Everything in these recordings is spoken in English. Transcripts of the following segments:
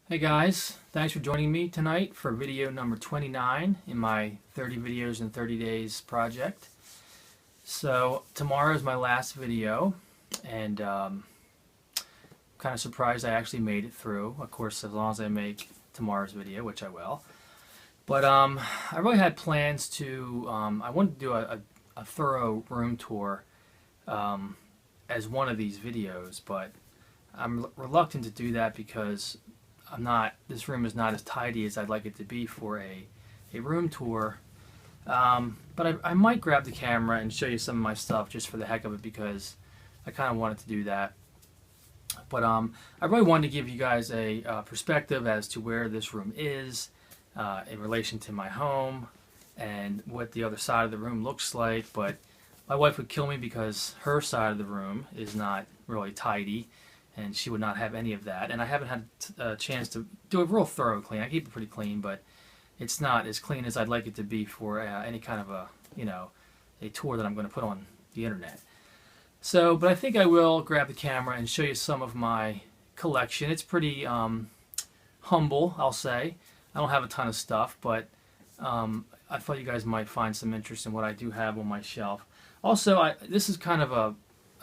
Hey guys, thanks for joining me tonight for video number 29 in my 30 videos in 30 days project. So tomorrow is my last video, and kind of surprised I actually made it through. Of course, as long as I make tomorrow's video, which I will. But I really had plans to, I wanted to do a thorough room tour as one of these videos, but I'm reluctant to do that because this room is not as tidy as I'd like it to be for a room tour. But I might grab the camera and show you some of my stuff just for the heck of it because I kind of wanted to do that. But I really wanted to give you guys a perspective as to where this room is in relation to my home and what the other side of the room looks like. But my wife would kill me because her side of the room is not really tidy, and she would not have any of that. And I haven't had a chance to do a real thorough clean. I keep it pretty clean, but it's not as clean as I'd like it to be for any kind of a tour that I'm going to put on the internet. So, but I think I will grab the camera and show you some of my collection. It's pretty humble, I'll say. I don't have a ton of stuff, but I thought you guys might find some interest in what I do have on my shelf. Also, this is kind of a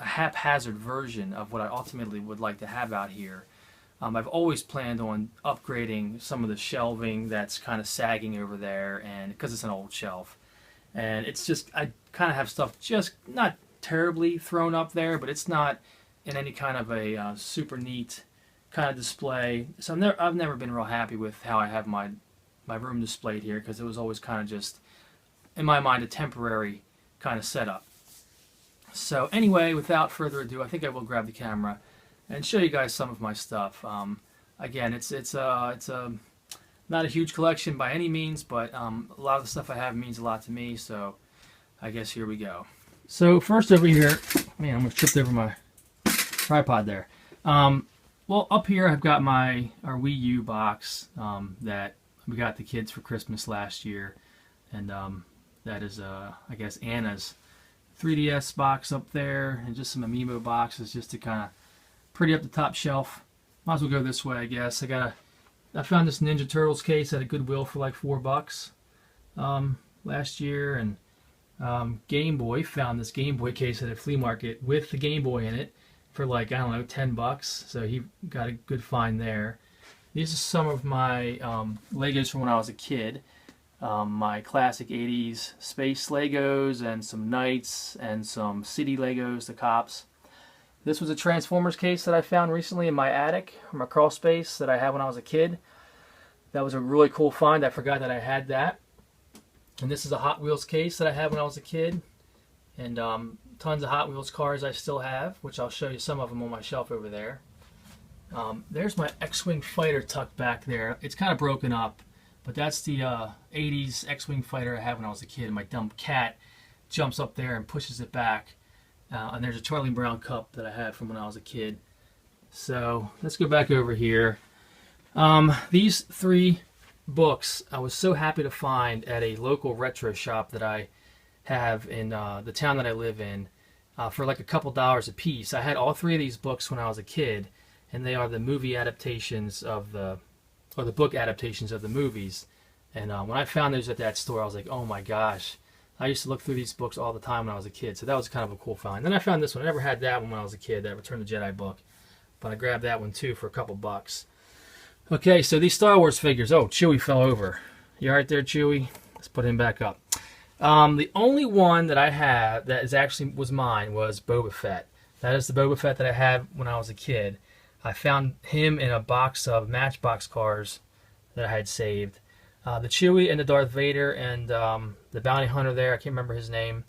haphazard version of what I ultimately would like to have out here. I've always planned on upgrading some of the shelving that's kind of sagging over there, and because it's an old shelf, and it's just I kind of have stuff just not terribly thrown up there, but it's not in any kind of a super neat kind of display. So I've never been real happy with how I have my room displayed here, because it was always kind of just, in my mind, a temporary kind of setup. So anyway, without further ado, I think I will grab the camera and show you guys some of my stuff. Again, it's not a huge collection by any means, but a lot of the stuff I have means a lot to me. So I guess here we go. So first over here, man, I almost tripped over my tripod there. Well, up here I've got our Wii U box that we got the kids for Christmas last year, and that is I guess Anna's 3DS box up there, and just some Amiibo boxes just to kind of pretty up the top shelf. Might as well go this way, I guess. I found this Ninja Turtles case at a Goodwill for like $4 last year, and Game Boy found this Game Boy case at a flea market with the Game Boy in it for like, I don't know, $10. So he got a good find there. These are some of my Legos from when I was a kid. My classic 80s space Legos, and some Knights, and some city Legos, the cops. This was a Transformers case that I found recently in my attic, my crawl space that I had when I was a kid. That was a really cool find. I forgot that I had that. And this is a Hot Wheels case that I had when I was a kid. And tons of Hot Wheels cars I still have, which I'll show you some of them on my shelf over there. There's my X-Wing fighter tucked back there. It's kind of broken up, but that's the 80s X-Wing fighter I had when I was a kid. My dumb cat jumps up there and pushes it back. And there's a Charlie Brown cup that I had from when I was a kid. So let's go back over here. These three books I was so happy to find at a local retro shop that I have in the town that I live in for like a couple dollars a piece. I had all three of these books when I was a kid, and they are the movie adaptations of the book adaptations of the movies. And when I found those at that store, I was like, oh my gosh, I used to look through these books all the time when I was a kid. So that was kind of a cool find. Then I found this one. I never had that one when I was a kid, that Return of the Jedi book, but I grabbed that one too for a couple bucks. Okay, so these Star Wars figures. Oh, Chewie fell over. You all right there, Chewie? Let's put him back up. The only one that I have that was mine was Boba Fett. That is the Boba Fett that I had when I was a kid. I found him in a box of Matchbox cars that I had saved. The Chewie and the Darth Vader and the Bounty Hunter there, I can't remember his name.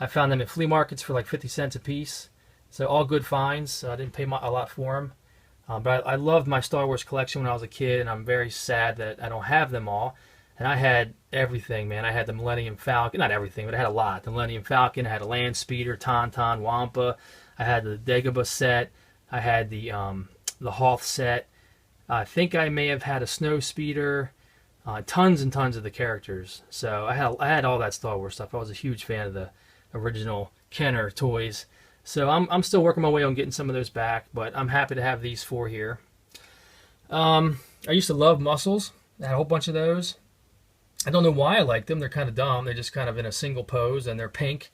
I found them at flea markets for like 50 cents a piece. So all good finds. I didn't pay a lot for them. But I loved my Star Wars collection when I was a kid, and I'm very sad that I don't have them all. And I had everything, man. I had the Millennium Falcon. Not everything, but I had a lot. The Millennium Falcon. I had a Land Speeder, Tauntaun, Wampa. I had the Dagobah set. I had the Hoth set. I think I may have had a Snow Speeder. Tons and tons of the characters. So I had all that Star Wars stuff. I was a huge fan of the original Kenner toys. So I'm still working my way on getting some of those back, but I'm happy to have these four here. I used to love Muscles. I had a whole bunch of those. I don't know why I like them. They're kind of dumb. They're just kind of in a single pose, and they're pink.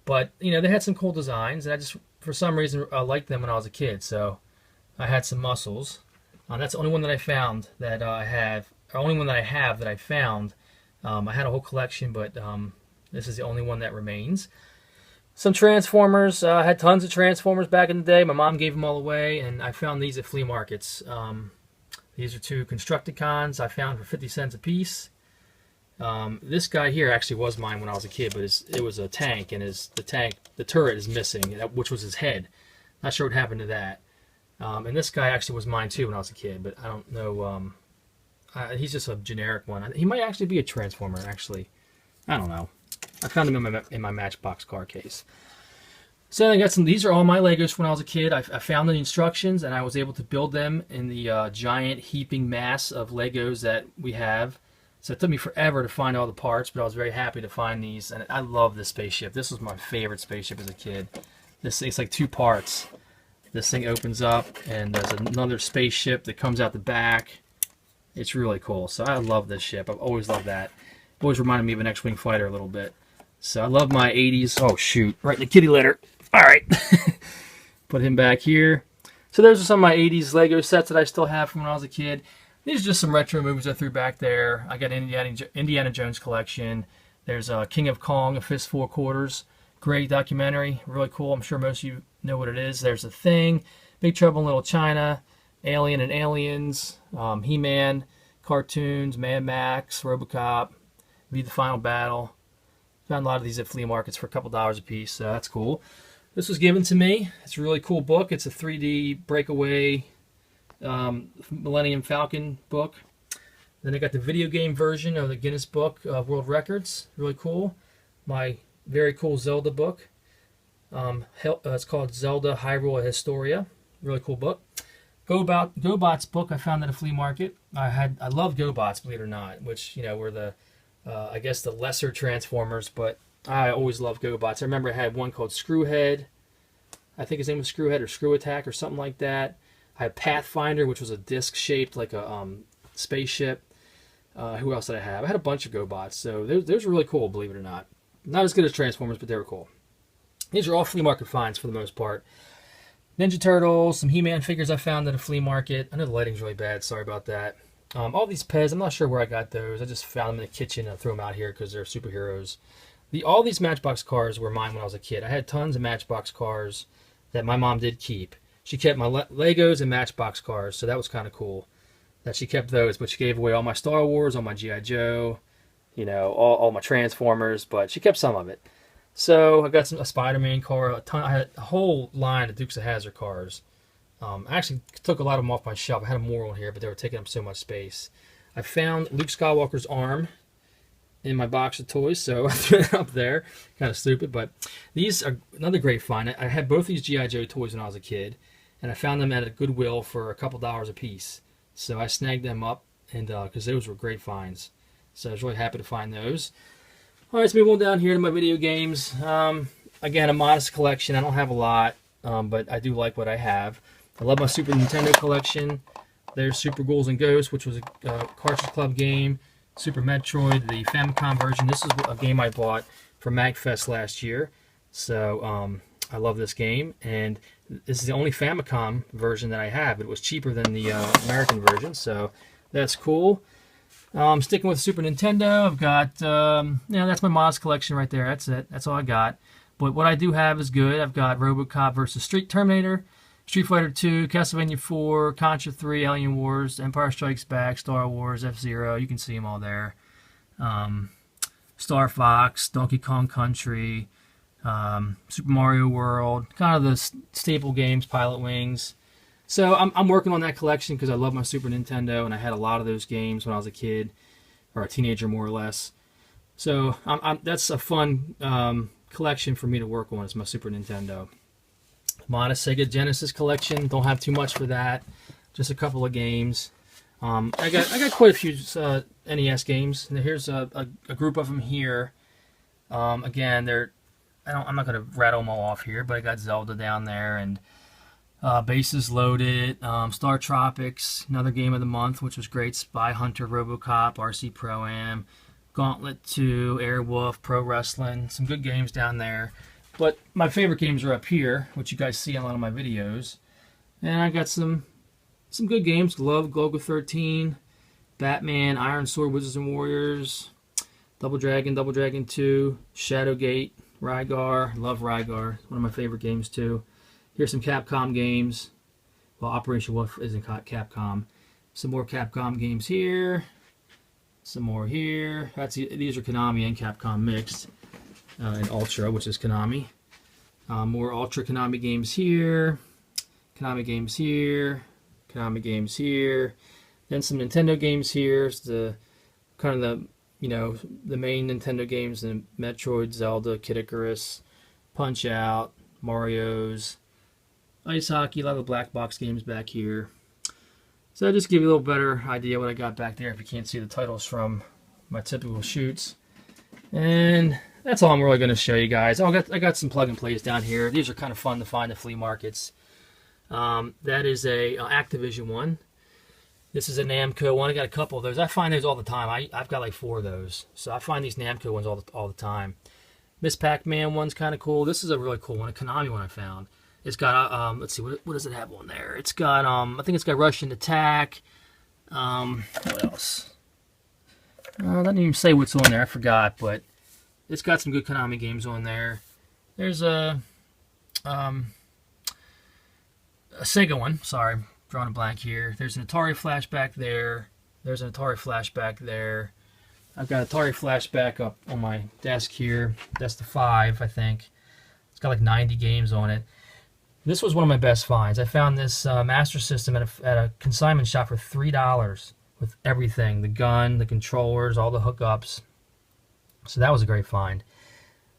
But, you know, they had some cool designs, and I just, for some reason, liked them when I was a kid. So I had some Muscles. That's the only one that I found that I have, or only one that I have that I found. I had a whole collection, but this is the only one that remains. Some Transformers. I had tons of Transformers back in the day. My mom gave them all away, and I found these at flea markets. These are two Constructicons I found for 50 cents a piece. This guy here actually was mine when I was a kid, but it was a tank, and the turret is missing, which was his head. Not sure what happened to that. And this guy actually was mine too when I was a kid, but I don't know. He's just a generic one. He might actually be a Transformer, actually. I don't know. I found him in my Matchbox car case. So I got some. These are all my Legos from when I was a kid. I found the instructions, and I was able to build them in the giant heaping mass of Legos that we have. So it took me forever to find all the parts, but I was very happy to find these. And I love this spaceship. This was my favorite spaceship as a kid. It's like 2 parts. This thing opens up, and there's another spaceship that comes out the back. It's really cool. So I love this ship. I've always loved that. Always reminded me of an X-Wing fighter a little bit. So I love my 80s. Oh, shoot. Right in the kitty litter. All right. Put him back here. So those are some of my 80s Lego sets that I still have from when I was a kid. These are just some retro movies I threw back there. I got Indiana Jones collection. There's King of Kong, A Fistful of Quarters. Great documentary. Really cool. I'm sure most of you know what it is. There's The Thing, Big Trouble in Little China, Alien and Aliens, He-Man, cartoons, Mad Max, RoboCop, Be the Final Battle. Found a lot of these at flea markets for a couple dollars a piece, so that's cool. This was given to me. It's a really cool book. It's a 3D breakaway Millennium Falcon book. Then I got the video game version of the Guinness Book of World Records. Really cool. My very cool Zelda book. It's called Zelda Hyrule Historia. Really cool book. GoBots book I found at a flea market. I love GoBots, believe it or not, which, you know, were the I guess the lesser Transformers, but I always loved GoBots. I remember I had one called Screwhead. I think his name was Screwhead or Screw Attack or something like that. I had Pathfinder, which was a disc shaped like a spaceship. Who else did I have? I had a bunch of GoBots, so those were really cool, believe it or not. Not as good as Transformers, but they were cool. These are all flea market finds for the most part. Ninja Turtles, some He-Man figures I found at a flea market. I know the lighting's really bad, sorry about that. All these Pez, I'm not sure where I got those. I just found them in the kitchen and threw them out here because they're superheroes. All these Matchbox cars were mine when I was a kid. I had tons of Matchbox cars that my mom did keep. She kept my Legos and Matchbox cars, so that was kind of cool that she kept those. But she gave away all my Star Wars, all my G.I. Joe, you know, all my Transformers, but she kept some of it. So I got a Spider-Man car, I had a whole line of Dukes of Hazzard cars. I actually took a lot of them off my shelf. I had more on here, but they were taking up so much space. I found Luke Skywalker's arm in my box of toys, so I threw it up there. Kind of stupid, but these are another great find. I had both these G.I. Joe toys when I was a kid, and I found them at a Goodwill for a couple dollars a piece. So I snagged them up, and because those were great finds. So I was really happy to find those. All right, let's move on down here to my video games. Again, a modest collection. I don't have a lot, but I do like what I have. I love my Super Nintendo collection. There's Super Ghouls and Ghosts, which was a Cartridge Club game. Super Metroid, the Famicom version. This is a game I bought for MagFest last year. So I love this game. And this is the only Famicom version that I have. It was cheaper than the American version, so that's cool. Sticking with Super Nintendo, I've got, that's my modest collection right there. That's it. That's all I got. But what I do have is good. I've got RoboCop vs. Terminator, Street Fighter 2, Castlevania 4, Contra 3, Alien Wars, Empire Strikes Back, Star Wars, F-Zero. You can see them all there. Star Fox, Donkey Kong Country, Super Mario World, kind of the staple games, Pilot Wings. So I'm working on that collection because I love my Super Nintendo, and I had a lot of those games when I was a kid, or a teenager more or less. So that's a fun collection for me to work on, is my Super Nintendo. Modest Sega Genesis collection, don't have too much for that, just a couple of games. I got quite a few NES games. And here's a group of them here. Again, I'm not going to rattle them all off here, but I got Zelda down there, and Bases Loaded, Star Tropics, another game of the month, which was great. Spy Hunter, RoboCop, RC Pro-Am, Gauntlet 2, Airwolf, Pro Wrestling. Some good games down there. But my favorite games are up here, which you guys see in a lot of my videos. And I got some good games. Gloga 13, Batman, Iron Sword, Wizards and Warriors, Double Dragon 2, Shadowgate, Rygar. Love Rygar. One of my favorite games too. Here's some Capcom games. Well, Operation Wolf isn't Capcom. Some more Capcom games here. Some more here. These are Konami and Capcom mixed. And Ultra, which is Konami. More Ultra Konami games here. Konami games here. Konami games here. Then some Nintendo games here. It's the kind of the main Nintendo games: the Metroid, Zelda, Kid Icarus, Punch Out, Mario's. Ice Hockey, a lot of the black box games back here. So I'll just give you a little better idea what I got back there if you can't see the titles from my typical shoots. And that's all I'm really going to show you guys. I got some plug and plays down here. These are kind of fun to find at flea markets. That is a Activision one. This is a Namco one. I got a couple of those. I find those all the time. I've got like 4 of those. So I find these Namco ones all the time. Miss Pac-Man one's kind of cool. This is a really cool one, a Konami one I found. It's got, let's see, what does it have on there? It's got, I think it's got Russian Attack. What else? I didn't even say what's on there. I forgot, but it's got some good Konami games on there. There's a Sega one. Sorry, drawing a blank here. There's an Atari Flashback there. There's an Atari Flashback there. I've got Atari Flashback up on my desk here. That's the 5, I think. It's got like 90 games on it. This was one of my best finds. I found this Master System at a consignment shop for $3 with everything. The gun, the controllers, all the hookups. So that was a great find.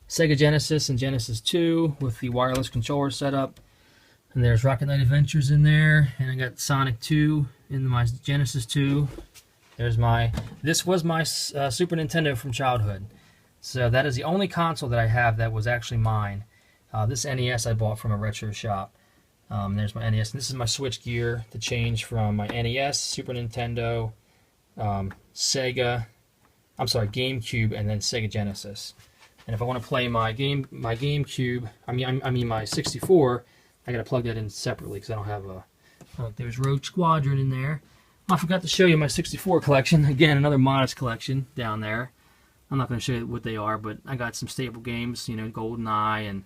Sega Genesis and Genesis 2 with the wireless controller setup. And there's Rocket Knight Adventures in there. And I got Sonic 2 in my Genesis 2. This was my Super Nintendo from childhood. So that is the only console that I have that was actually mine. This NES I bought from a retro shop. There's my NES. And this is my switch gear to change from my NES, Super Nintendo, GameCube, and then Sega Genesis. And if I want to play my GameCube, my 64, I got to plug that in separately because I don't have a. There's Rogue Squadron in there. I forgot to show you my 64 collection. Again, another modest collection down there. I'm not going to show you what they are, but I got some staple games, GoldenEye and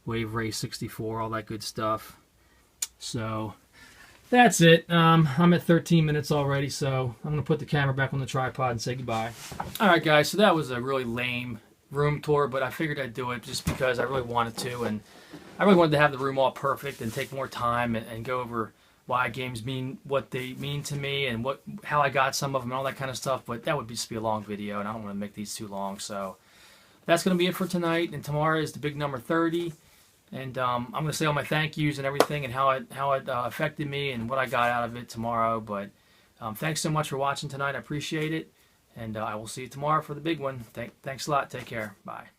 Wave Race 64, all that good stuff. So that's it. I'm at 13 minutes already, so I'm going to put the camera back on the tripod and say goodbye. Alright guys, so that was a really lame room tour, but I figured I'd do it just because I really wanted to, and I really wanted to have the room all perfect and take more time and go over why games mean what they mean to me and how I got some of them and all that kind of stuff, but that would just be a long video, and I don't want to make these too long, so that's going to be it for tonight, and tomorrow is the big number 30. And I'm going to say all my thank yous and everything and how it affected me and what I got out of it tomorrow. But thanks so much for watching tonight. I appreciate it. And I will see you tomorrow for the big one. Thanks a lot. Take care. Bye.